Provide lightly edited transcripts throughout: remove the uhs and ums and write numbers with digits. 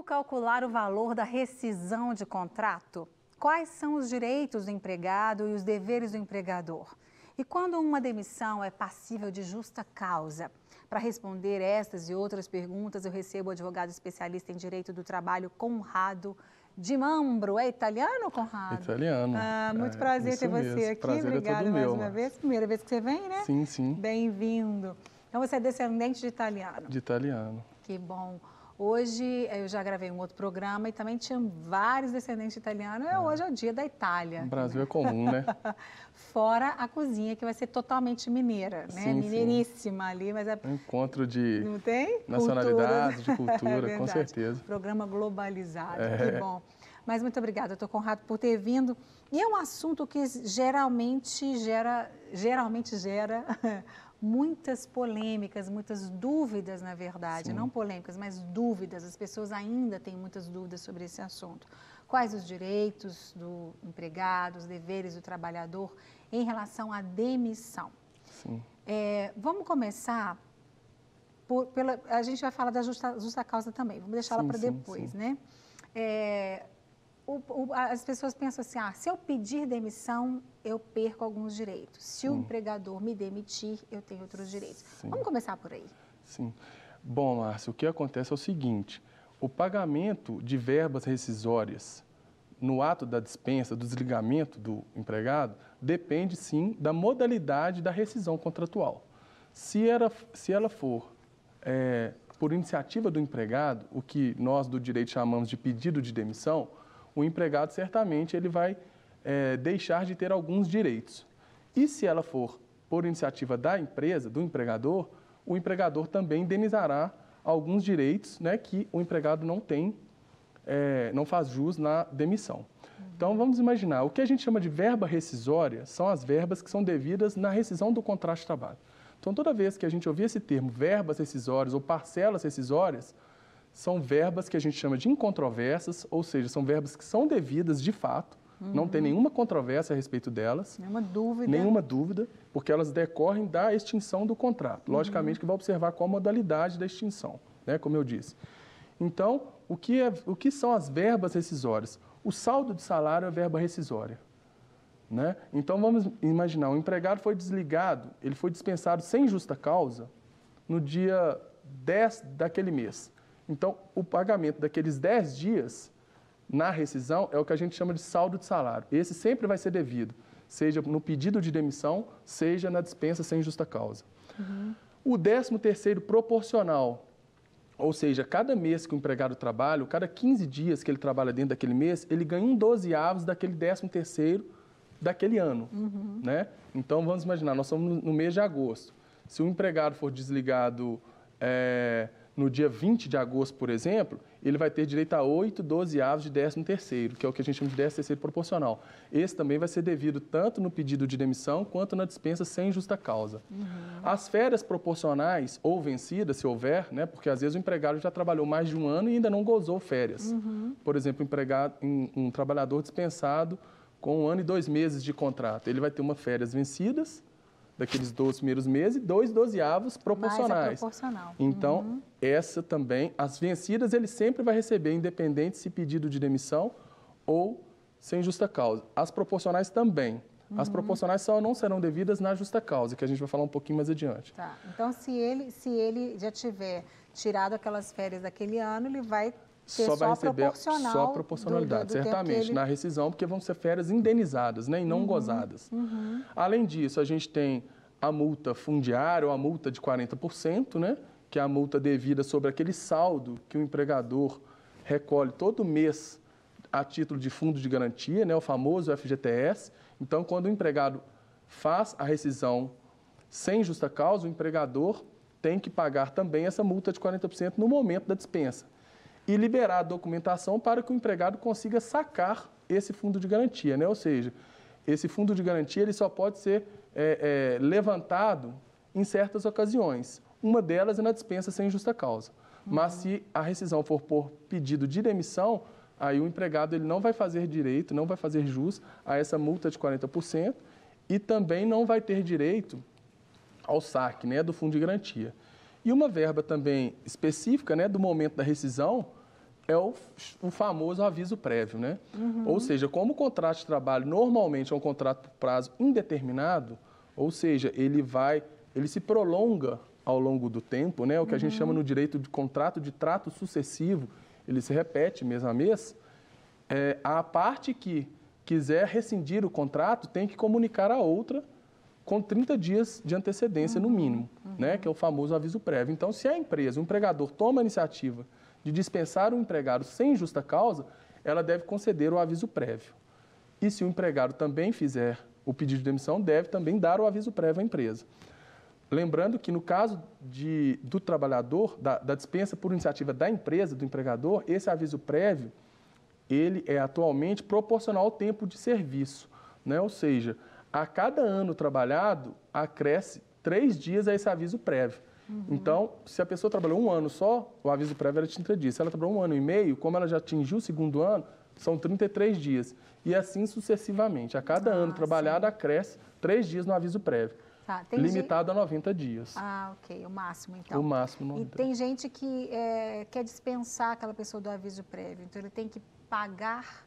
calcular o valor da rescisão de contrato? Quais são os direitos do empregado e os deveres do empregador? E quando uma demissão é passível de justa causa? Para responder estas e outras perguntas, eu recebo o advogado especialista em Direito do Trabalho, Conrado Di Mambro. É italiano, Conrado? Italiano. Muito prazer ter você aqui. Prazer Obrigada é todo mais meu, uma vez. Primeira vez que você vem, né? Sim, sim. Bem-vindo. Então você é descendente de italiano. De italiano. Que bom. Hoje eu já gravei um outro programa e também tinha vários descendentes de italiano. Hoje é o dia da Itália. No Brasil é comum, né? Fora a cozinha, que vai ser totalmente mineira, né? Sim, mineiríssima sim. Ali, mas é... Um encontro de não tem? nacionalidades, de cultura, é com certeza. Programa globalizado, que bom. Mas muito obrigada, doutor Conrado, por ter vindo. E é um assunto que geralmente gera muitas polêmicas, muitas dúvidas, na verdade. Sim. Não polêmicas, mas dúvidas. As pessoas ainda têm muitas dúvidas sobre esse assunto. Quais os direitos do empregado, os deveres do trabalhador em relação à demissão? Sim. Vamos começar a gente vai falar da justa causa também. Vamos deixar ela para depois, sim. Né? As pessoas pensam assim, se eu pedir demissão, eu perco alguns direitos. Se o empregador me demitir, eu tenho outros direitos. Sim. Vamos começar por aí. Sim. Bom, Márcia, o que acontece é o seguinte, o pagamento de verbas rescisórias no ato da dispensa, do desligamento do empregado, depende, sim, da modalidade da rescisão contratual. Se ela for por iniciativa do empregado, o que nós do direito chamamos de pedido de demissão, o empregado certamente ele vai deixar de ter alguns direitos. E se ela for por iniciativa da empresa, do empregador, o empregador também indenizará alguns direitos, né, que o empregado não tem, não faz jus na demissão. Então, vamos imaginar, o que a gente chama de verba rescisória são as verbas que são devidas na rescisão do contrato de trabalho. Então, toda vez que a gente ouvir esse termo, verbas rescisórias ou parcelas rescisórias, são verbas que a gente chama de incontroversas, ou seja, são verbas que são devidas de fato, não tem nenhuma controvérsia a respeito delas. Nenhuma dúvida. Nenhuma dúvida, porque elas decorrem da extinção do contrato. Logicamente que vai observar qual a modalidade da extinção, né, como eu disse. Então, o que são as verbas rescisórias? O saldo de salário é a verba rescisória. Né? Então, vamos imaginar, o empregado foi desligado, ele foi dispensado sem justa causa no dia 10 daquele mês. Então, o pagamento daqueles 10 dias na rescisão é o que a gente chama de saldo de salário. Esse sempre vai ser devido, seja no pedido de demissão, seja na dispensa sem justa causa. O 13º proporcional, ou seja, cada mês que o empregado trabalha, cada 15 dias que ele trabalha dentro daquele mês, ele ganha 1/12 daquele 13º daquele ano. Né? Então, vamos imaginar, nós estamos no mês de agosto. Se o empregado for desligado no dia 20 de agosto, por exemplo, ele vai ter direito a 8/12 de 13º, que é o que a gente chama de 13º proporcional. Esse também vai ser devido tanto no pedido de demissão quanto na dispensa sem justa causa. As férias proporcionais ou vencidas, se houver, né, porque às vezes o empregado já trabalhou mais de um ano e ainda não gozou férias. Por exemplo, um trabalhador dispensado com 1 ano e 2 meses de contrato, ele vai ter férias vencidas, daqueles 12 primeiros meses, e 2/12 proporcionais. Mais proporcional. Então, essa também, as vencidas ele sempre vai receber, independente se pedido de demissão ou sem justa causa. As proporcionais também. As proporcionais só não serão devidas na justa causa, que a gente vai falar um pouquinho mais adiante. Tá. Então, se ele já tiver tirado aquelas férias daquele ano, ele vai ter só vai receber só a do proporcionalidade, certamente, na rescisão, porque vão ser férias indenizadas, né, e não gozadas. Além disso, a gente tem a multa fundiária ou a multa de 40%, né, que é a multa devida sobre aquele saldo que o empregador recolhe todo mês a título de fundo de garantia, né, o famoso FGTS. Então, quando o empregado faz a rescisão sem justa causa, o empregador tem que pagar também essa multa de 40% no momento da dispensa e liberar a documentação para que o empregado consiga sacar esse fundo de garantia, né? Ou seja, esse fundo de garantia ele só pode ser levantado em certas ocasiões. Uma delas é na dispensa sem justa causa. Mas se a rescisão for por pedido de demissão, aí o empregado ele não vai fazer direito, não vai fazer jus a essa multa de 40% e também não vai ter direito ao saque, né, do fundo de garantia. E uma verba também específica, né, do momento da rescisão é o famoso aviso prévio, né? Ou seja, como o contrato de trabalho normalmente é um contrato por prazo indeterminado, ou seja, ele se prolonga ao longo do tempo, né? O que a gente chama no direito de contrato de trato sucessivo, ele se repete mês a mês. A parte que quiser rescindir o contrato tem que comunicar a outra com 30 dias de antecedência no mínimo, né? Que é o famoso aviso prévio. Então, se a empresa, o empregador, toma a iniciativa de dispensar o empregado sem justa causa, ela deve conceder o aviso prévio. E se o empregado também fizer o pedido de demissão, deve também dar o aviso prévio à empresa. Lembrando que no caso do trabalhador, da dispensa por iniciativa da empresa, do empregador, esse aviso prévio, ele é atualmente proporcional ao tempo de serviço, né? Ou seja, a cada ano trabalhado, acresce 3 dias a esse aviso prévio. Então, se a pessoa trabalhou 1 ano só, o aviso prévio era de 30 dias. Se ela trabalhou 1 ano e meio, como ela já atingiu o 2º ano, são 33 dias. E assim sucessivamente. A cada ano trabalhado, acresce 3 dias no aviso prévio. Tá, limitado a 90 dias. Ok. O máximo, então. O máximo. 90. E tem gente que quer dispensar aquela pessoa do aviso prévio. Então, ele tem que pagar.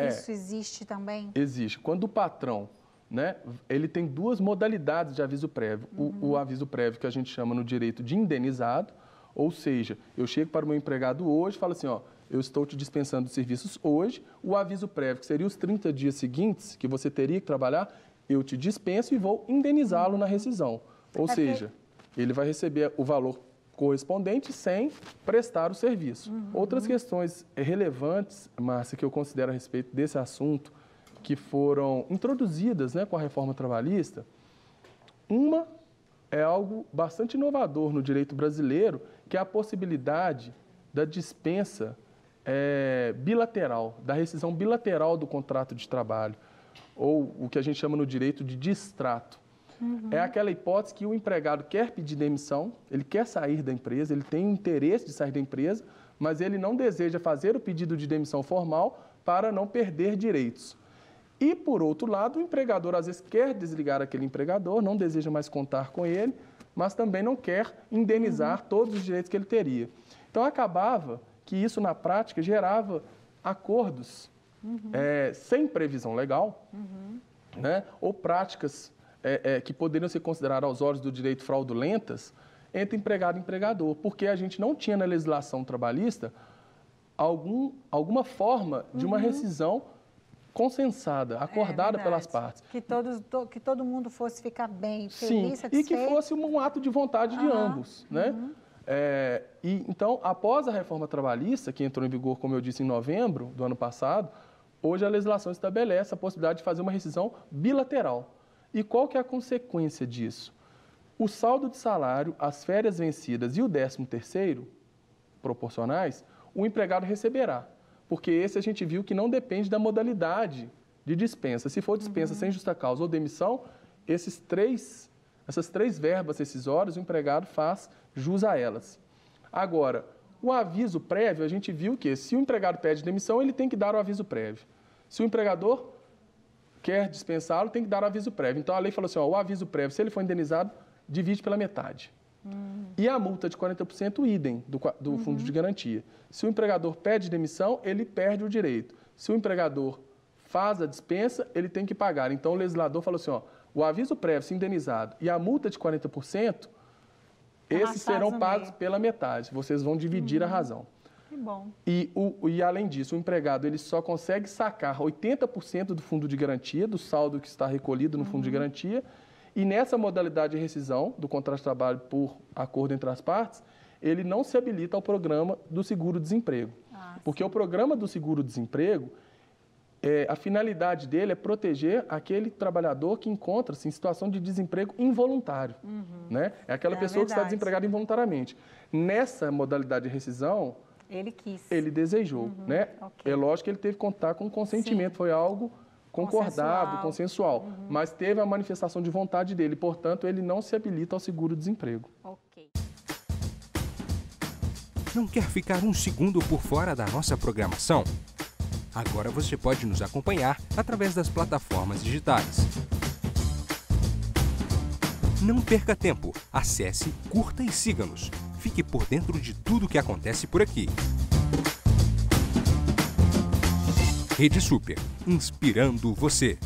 Isso existe também? Existe. Quando o patrão, né, ele tem 2 modalidades de aviso prévio. O aviso prévio que a gente chama no direito de indenizado, ou seja, eu chego para o meu empregado hoje e falo assim, ó, eu estou te dispensando dos serviços hoje, o aviso prévio, que seria os 30 dias seguintes que você teria que trabalhar, eu te dispenso e vou indenizá-lo na rescisão. Ou seja, ele vai receber o valor correspondente sem prestar o serviço. Outras questões relevantes, Márcia, que eu considero a respeito desse assunto, que foram introduzidas, né, com a reforma trabalhista, uma é algo bastante inovador no direito brasileiro, que é a possibilidade da dispensa bilateral, da rescisão bilateral do contrato de trabalho, ou o que a gente chama no direito de distrato. É aquela hipótese que o empregado quer pedir demissão, ele quer sair da empresa, ele tem o interesse de sair da empresa, mas ele não deseja fazer o pedido de demissão formal para não perder direitos. E, por outro lado, o empregador às vezes quer desligar aquele empregador, não deseja mais contar com ele, mas também não quer indenizar todos os direitos que ele teria. Então, acabava que isso, na prática, gerava acordos sem previsão legal, né? Ou práticas que poderiam ser consideradas aos olhos do direito fraudulentas entre empregado e empregador, porque a gente não tinha na legislação trabalhista alguma forma de uma rescisão consensada, acordada pelas partes. Que todo mundo fosse ficar bem, feliz, satisfeito. E que fosse um ato de vontade de ambos, né? Então, após a reforma trabalhista, que entrou em vigor, como eu disse, em novembro do ano passado, hoje a legislação estabelece a possibilidade de fazer uma rescisão bilateral. E qual que é a consequência disso? O saldo de salário, as férias vencidas e o 13º, proporcionais, o empregado receberá. Porque esse a gente viu que não depende da modalidade de dispensa. Se for dispensa sem justa causa ou demissão, essas 3 verbas rescisórias, o empregado faz jus a elas. Agora, o aviso prévio, a gente viu que se o empregado pede demissão, ele tem que dar o aviso prévio. Se o empregador quer dispensá-lo, tem que dar o aviso prévio. Então, a lei falou assim, ó, o aviso prévio, se ele for indenizado, divide pela metade. E a multa de 40%, idem, do fundo de garantia. Se o empregador pede demissão, ele perde o direito. Se o empregador faz a dispensa, ele tem que pagar. Então, o legislador falou assim, ó, o aviso prévio, se indenizado, e a multa de 40%, esses serão pagos pela metade. Vocês vão dividir a razão. Que bom. E, além disso, o empregado ele só consegue sacar 80% do fundo de garantia, do saldo que está recolhido no fundo de garantia, e nessa modalidade de rescisão do contrato de trabalho por acordo entre as partes, ele não se habilita ao programa do seguro-desemprego. Porque o programa do seguro-desemprego, a finalidade dele é proteger aquele trabalhador que encontra-se em situação de desemprego involuntário. Né? É aquela pessoa que está desempregada involuntariamente. Nessa modalidade de rescisão, ele quis. Ele desejou. Né? É lógico que ele teve que contar com consentimento, foi algo concordado, consensual. Mas teve a manifestação de vontade dele, portanto, ele não se habilita ao seguro-desemprego. Não quer ficar um segundo por fora da nossa programação? Agora você pode nos acompanhar através das plataformas digitais. Não perca tempo. Acesse, curta e siga-nos. Fique por dentro de tudo o que acontece por aqui. Rede Super, inspirando você.